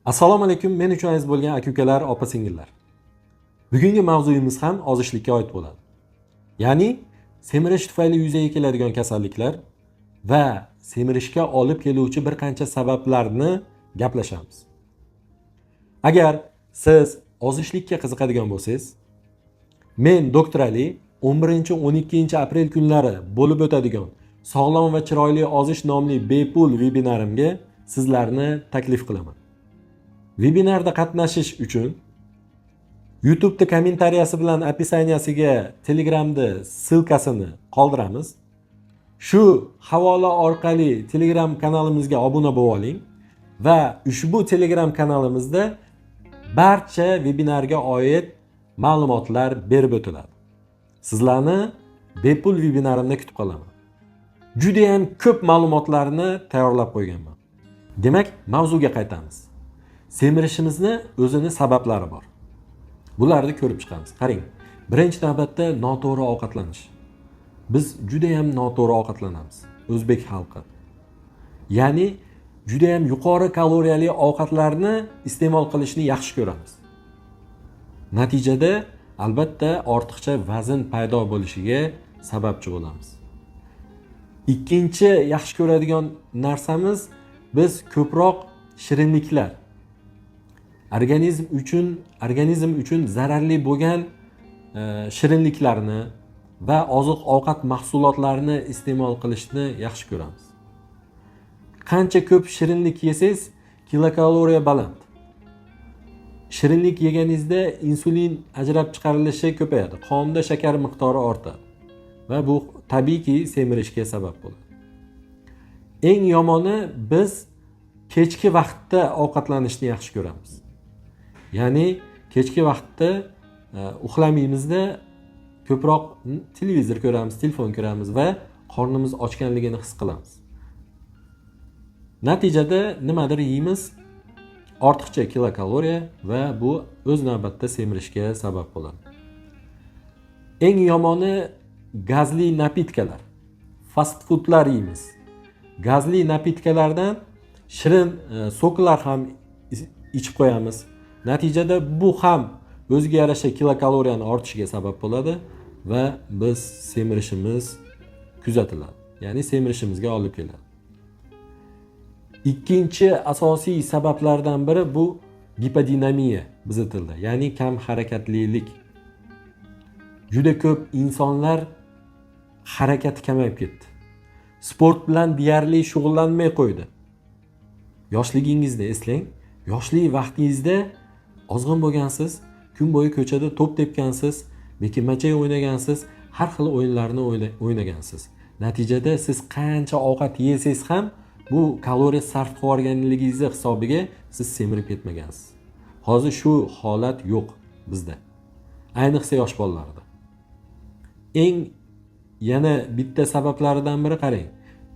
Assalomu alaykum, men uchun aziz bo'lgan aka-ukalar, opa-singillar. Bugungi mavzuyimiz ham ozishlikka oid bo'ladi. Ya'ni semirish tufayli yuzaga keladigan kasalliklar va semirishga olib keluvchi bir qancha sabablarni gaplashamiz. Agar siz ozishlikka qiziqadigan bo'lsangiz, men doktor Ali 11-12 aprel kunlari bo'lib o'tadigan Sog'lom va chiroyli ozish nomli bepul vebinarimga sizlarni taklif qilaman. Webinarda qatnashish uchun YouTube'da kommentariyasi bilan opisaniyasiga Telegramda silkasini qoldiramiz. Shu havola orqali Telegram kanalimizga obuna bo'lib oling va ushbu Telegram kanalimizda barcha webinarga oid ma'lumotlar berib o'tiladi. Sizlarni bepul webinarimda kutib qolaman. Juda ham ko'p ma'lumotlarni tayyorlab qo'yganman. Demak, mavzuga qaytamiz. Semirishimizni o'zini sabablari bor. Bularni ko'rib chiqamiz. Qarang, birinchi navbatda noto'g'ri ovqatlanish. Biz juda ham noto'g'ri ovqatlanamiz, o'zbek xalqi. Ya'ni juda ham yuqori kaloriyali ovqatlarni iste'mol qilishni yaxshi ko'ramiz. Natijada albatta ortiqcha vazn paydo bo'lishiga sababchi bo'lamiz. Ikkinchi yaxshi ko'radigan narsamiz biz ko'proq shirinliklar. Organizm uchun zararli bo'lgan shirinliklarni va oziq-ovqat mahsulotlarini iste'mol qilishni yaxshi ko'ramiz. Qancha ko'p shirinlik yesangiz, kilokaloriya baland. Shirinlik yeganingizda insulin ajrab chiqarilishi ko'payadi, qonda shakar miqdori ortadi va bu tabiiyki semirishga sabab bo'ladi. Eng yomoni biz kechki vaqtda ovqatlanishni yaxshi ko'ramiz. Ya'ni kechki vaqtda uxlamaymizda ko'proq televizor ko'ramiz, telefon ko'ramiz va qornimiz ochganligini his qilamiz. Natijada nimadir yeymiz, ortiqcha kilokaloriya va bu o'z navbatda semirishga sabab bo'ladi. Eng yomoni gazli napitkalar, fast foodlar yeymiz. Gazli napitkalardan shirin soklar ham ichib qo'yamiz. Natijada bu ham o'ziga yarasha kilokaloriyani ortishiga sabab bo'ladi va biz semirishimiz kuzatiladi. Ya'ni semirishimizga olib keladi. Ikkinchi asosiy sabablardan biri bu gipodinamiya bizning tilda, ya'ni kam harakatlilik. Juda ko'p insonlar harakati kamayib ketdi. Sport bilan deyarli shug'ullanmay qo'ydi. Yoshligingizda eslang, yoshlik vaqtingizda ozg'in bo'lgansiz, kun bo'yi ko'chada to'p tepgansiz, bekinmachoy o'ynagansiz, har xil o'yinlarni o'ynagansiz. Natijada siz qancha ovqat yesangiz ham bu kaloriya sarf qilib yuborganligingiz hisobiga siz semirib ketmagansiz. Hozir shu holat yo'q bizda. Ayniqsa yosh bolalarda. Yana bitta sabablaridan biri qarang.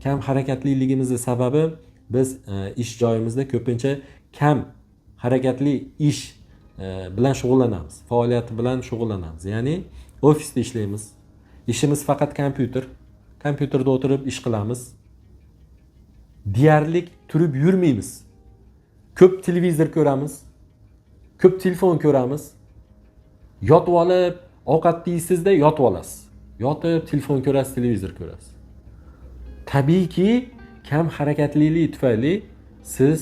Kam harakatliligimizning sababi biz ish joyimizda ko'pincha kam harakatli ish bilan shug'ullanamiz, faoliyat bilan shug'ullanamiz. Ya'ni ofisda ishlaymiz. Ishimiz faqat kompyuterda o'tirib ish qilamiz. Deyarli turib yurmaymiz. Ko'p televizor ko'ramiz, ko'p telefon ko'ramiz. Yotib olib, ovqat yeysizda yotib olasiz. Yotib telefon ko'rasiz, televizor ko'rasiz. Tabiiyki, kam harakatlilik tufayli siz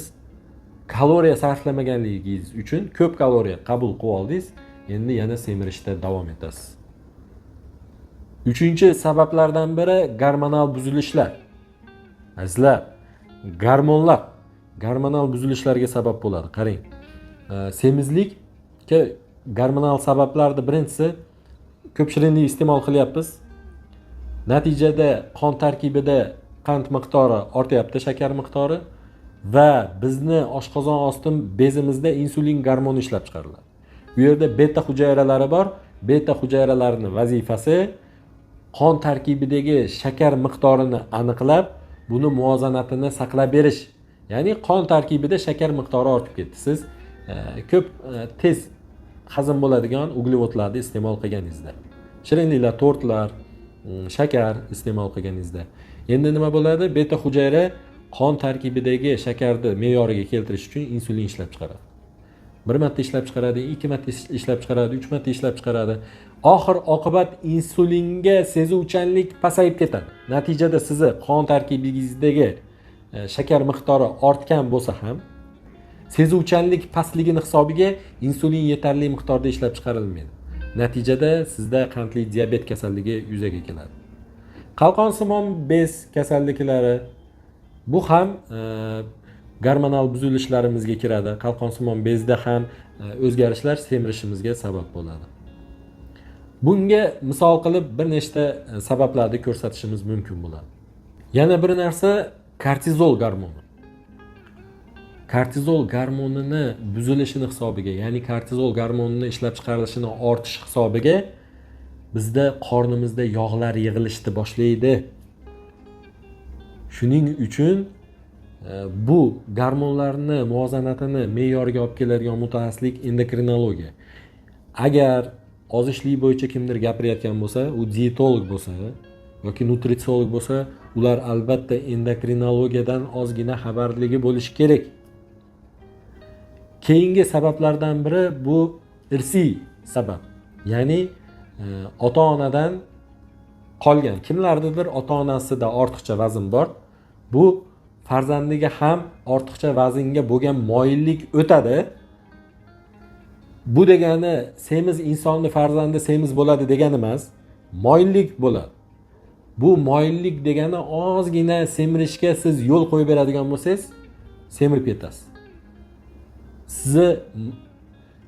kaloriya sarflamaganligingiz uchun ko'p kaloriya qabul qilib oldingiz, endi yana semirishda davom etasiz. Uchinchi sabablardan biri gormonal buzilishlar. Azizlar, gormonal buzilishlarga sabab bo'ladi. Qarang, semizlikka gormonal sabablarning birinchisi ko'p shirinlik iste'mol qilyapmiz. Natijada qon tarkibida qand miqdori ortyapti, shakar miqdori va bizni oshqozon osti bezimizda insulin gormoni ishlab chiqariladi. Bu yerda beta hujayralari bor. Beta hujayralarining vazifasi qon tarkibidagi shakar miqdorini aniqlab, buni muvozanatini saqlab berish. Ya'ni qon tarkibida shakar miqdori ortib ketdi. Siz ko'p tez hazm bo'ladigan uglevodlarni iste'mol qilganingizda, shirinliklar, tortlar, shakar iste'mol qilganingizda, endi nima bo'ladi? Beta hujayra qon tarkibidagi shakarni me'yoriga keltirish uchun insulin ishlab chiqaradi. Bir marta ishlab chiqaradi, 2 marta ishlab chiqaradi, 3 marta ishlab chiqaradi. Oxir oqibat insulinga sezuvchanlik pasayib ketadi. Natijada sizni qon tarkibingizdagi shakar miqdori ortgan bo'lsa ham, sezuvchanlik pastligini hisobiga insulin yetarli miqdorda ishlab chiqarilmaydi. Natijada sizda qandli diabet kasalligi yuzaga keladi. Qalqonsimon bez kasalliklari bu ham gormonal buzilishlarimizga kiradi. Qalqonsimon bezda ham o'zgarishlar semirishimizga sabab bo'ladi. Bunga misol qilib bir nechta sabablarni ko'rsatishimiz mumkin bo'ladi. Yana bir narsa kortizol gormoni. Kortizol gormonini buzilishini hisobiga, ya'ni kortizol gormonini ishlab chiqarilishini ortish hisobiga bizda qornimizda yog'lar yig'ilishni boshlaydi. Shuning uchun bu gormonlarni muvozanatini me'yoriga olib keladigan mutaxassislik endokrinologiya. Agar ozishlik bo'yicha kimdir gapirayotgan bo'lsa, u dietolog bo'lsa yoki nutritsiolog bo'lsa, ular albatta endokrinologiyadan ozgina xabarligi bo'lishi kerak. Keyingi sabablardan biri bu irsiy sabab. Ya'ni ota-onadan qolgan. Kimlardadir ota-onasida ortiqcha vazn bor. Bu farzandiga ham ortiqcha vaznga bo'lgan moyillik o'tadi. Bu degani semiz insonni farzandi semiz bo'ladi degani emas, moyillik bo'ladi. Bu moyillik degani ozgina semirishga siz yo'l qo'yib beradigan bo'lsangiz, semirib ketasiz. Sizni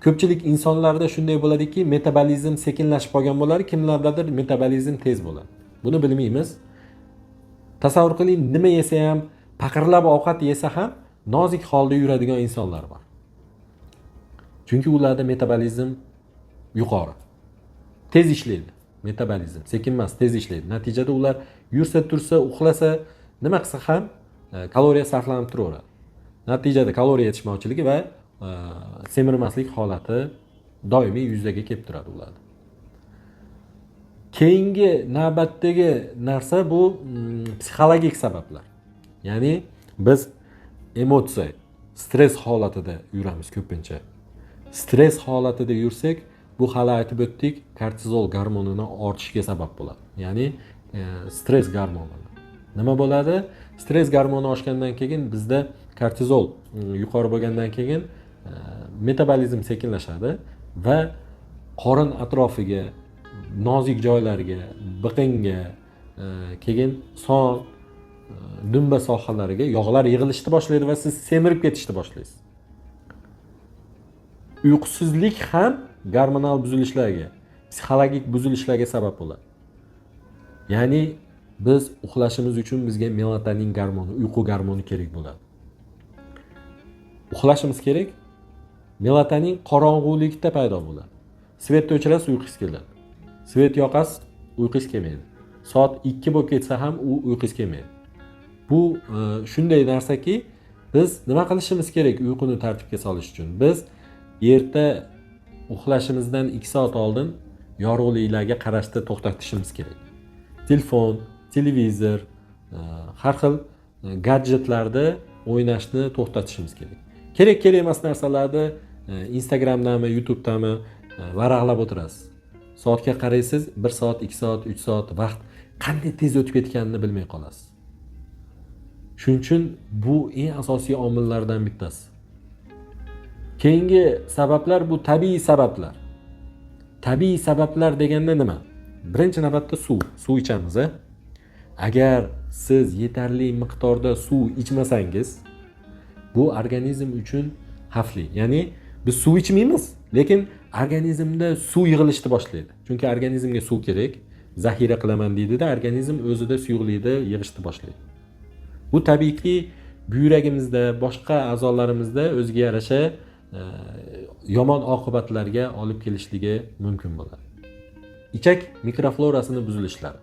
ko'pchilik insonlarda shunday bo'ladiki, metabolizm sekinlashib qolgan bo'ladi, kimlardadir metabolizm tez bo'ladi. Buni bilmaymiz. Tasavvur qiling, nima yesa ham, paqirlab ovqat yesa ham nozik holda yuradigan insonlar bor. Chunki ularda metabolizm yuqori. Tez ishlaydi. Metabolizm sekin emas, tez ishlaydi. Natijada ular yursa, tursa, uxlasa, nima qilsa ham kaloriya sarflanib turaveradi. Natijada kaloriya yetishmovchiligi va semirmaslik holati doimiy yuzaga kelib turadi ularda. Keyingi navbatdagi narsa bu psixologik sabablar. Ya'ni biz emotsiya, stress holatida yuramiz ko'pincha. Stress holatida yursak, bu hali aytib o'tdik, kortizol gormonini ortishiga sabab bo'ladi. Ya'ni stress gormoni. Nima bo'ladi? Stress gormoni oshgandan keyin bizda kortizol yuqori bo'lgandan keyin metabolizm sekinlashadi va qorin atrofiga, nozik joylarga, biqinga, keyin son, dumba sohalariga yog'lar yig'ilishni boshlaydi va siz semirib ketishni boshlaysiz. Uyqusizlik ham gormonal buzilishlarga, psixologik buzilishlarga sabab bo'ladi. Ya'ni biz uxlashimiz uchun bizga melatonin gormoni, uyqu gormoni kerak bo'ladi. Uxlashimiz kerak. Melatonin qorong'ulikda paydo bo'ladi. Svetni o'chirasiz, uyqungiz keladi. Svet yoqasiz, uyqungiz kelmaydi. Soat 2 bo'lib ketsa ham u uyqungiz kelmaydi. Bu shunday narsaki, biz nima qilishimiz kerak uyquni tartibga solish uchun? Biz erta uxlashimizdan 2 soat oldin yorug'liklarga qarashni to'xtatishimiz kerak. Telefon, televizor, har xil gadjetlarda o'ynashni to'xtatishimiz kerak. Kerak emas narsalarni Instagramdami, YouTube'dami varaqlab o'tirasiz. Soatga qaraysiz, 1 soat, 2 soat, 3 soat vaqt qanday tez o'tib ketganini bilmay qolasiz. Shuning uchun bu eng asosiy omillardan bittasi. Keyingi sabablar bu tabiiy sabablar. Tabiiy sabablar deganda nima? Birinchi navbatda suv ichamiz. Agar siz yetarli miqdorda suv ichmasangiz, bu organizm uchun xavfli. Ya'ni biz suv ichmaymiz, lekin organizmda suv yig'ilishni boshlaydi. Chunki organizmga suv kerak, zaxira qilaman deydi-da, organizm o'zida suyuqlikni yig'ishni boshlaydi. Bu tabiiyki buyuragimizda, boshqa a'zolarimizda o'ziga yarasha yomon oqibatlarga olib kelishligi mumkin bo'ladi. Ichak mikroflorasini buzilishlari.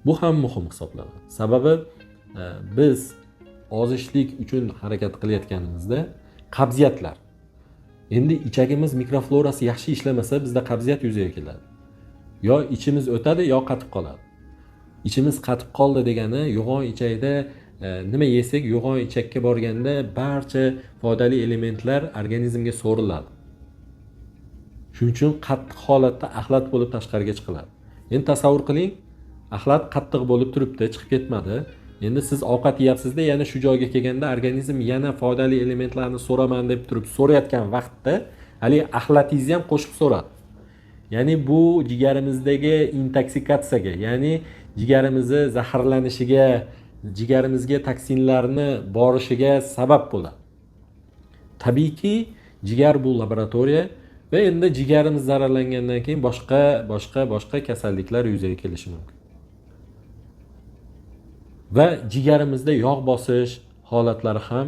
Bu ham muhim hisoblanadi. Sababi biz ozishlik uchun harakat qilayotganimizda qabziyatlar. Endi ichagimiz mikroflorasi yaxshi ishlamasa, bizda qabziyat yuzaga keladi. Yo ichimiz o'tadi, yo qatib qoladi. Ichimiz qatib qoldi degani yo'g'on ichakda nima yesak yo'g'on ichakka borganda barcha foydali elementlar organizmga so'riladi. Shuning uchun qattiq holatda axlat bo'lib tashqariga chiqiladi. Endi tasavvur qiling, axlat qattiq bo'lib turibdi, chiqib ketmadi. Endi siz ovqat yeyapsizda, yana shu joyga kelganda organizm yana foydali elementlarni so'raman deb turib so'rayotgan vaqtda haligi axlatingizni ham qo'shib so'radi. Ya'ni bu jigarimizdagi intoksikatsiyaga, ya'ni jigarimizni zaharlanishiga, jigarimizga toksinlarni borishiga sabab bo'ladi. Tabiiyki, jigar bu laboratoriya va endi jigarimiz zararlangandan keyin boshqa kasalliklar yuzaga kelishi mumkin. Va jigarimizda yog' bosish holatlari ham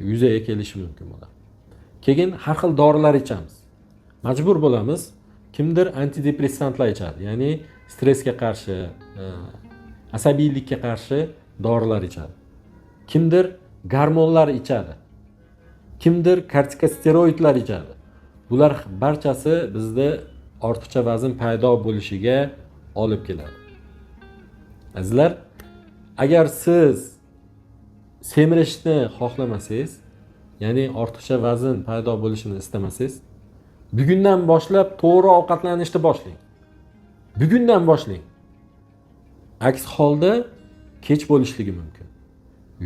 yuzaga kelishi mumkin bo'ladi. Keyin har xil dorilar ichamiz. Majbur bo'lamiz. Kimdir antidepressantlar ichadi, ya'ni stressga qarshi, asabiylikka qarshi dorilar ichadi. Kimdir gormonlar ichadi. Kimdir kortikosteroidlar ichadi. Bular barchasi bizda ortiqcha vazn paydo bo'lishiga olib keladi. Azizlar, agar siz semirishni xohlamasangiz, ya'ni ortiqcha vazn paydo bo'lishini istamasangiz, bugundan boshlab to'g'ri ovqatlanishni boshlang. Bugundan boshlang. Aks holda kech bo'lishligi mumkin.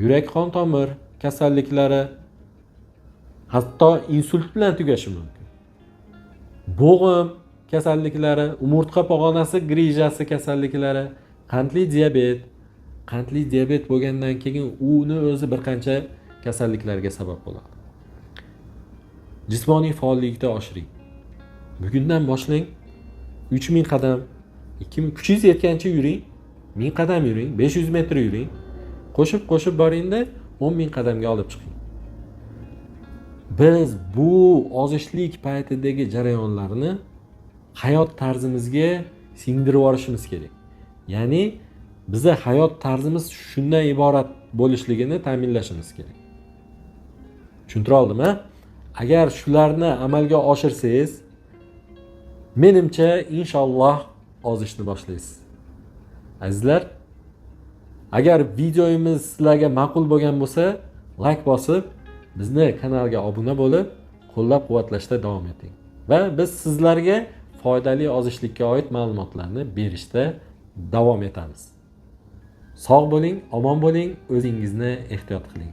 Yurak-qon tomir kasalliklari, hatto insult bilan tugashi mumkin. Bo'g'im kasalliklari, umurtqa pog'onasi grijasi kasalliklari, qandli diabet bo'lgandan keyin uni o'zi bir qancha kasalliklarga sabab bo'ladi. Jismoniy faollikni oshiring. Bugundan boshlang. 3000 qadam, 2000 kuchingiz yetgancha yuring, 1000 qadam yuring, 500 metr yuring. Qo'shib boringda 10000 qadamga olib chiqing. Biz bu ozishlik paytidagi jarayonlarni hayot tarzimizga singdirib olishimiz kerak. Ya'ni biza hayot tarzimiz shundan iborat bo'lishligini ta'minlashimiz kerak. Tushuntira oldimmi? Agar shularni amalga oshirsangiz, menimcha inshaalloh ozishni boshlaysiz. Azizlar, agar videomiz sizlarga ma'qul bo'lgan bo'lsa, like bosib, bizni kanalga obuna bo'lib, qo'llab-quvvatlashda davom eting. Va biz sizlarga foydali ozishlikka oid ma'lumotlarni berishda davom etamiz. Sog' bo'ling, omon bo'ling, o'zingizni ehtiyot qiling.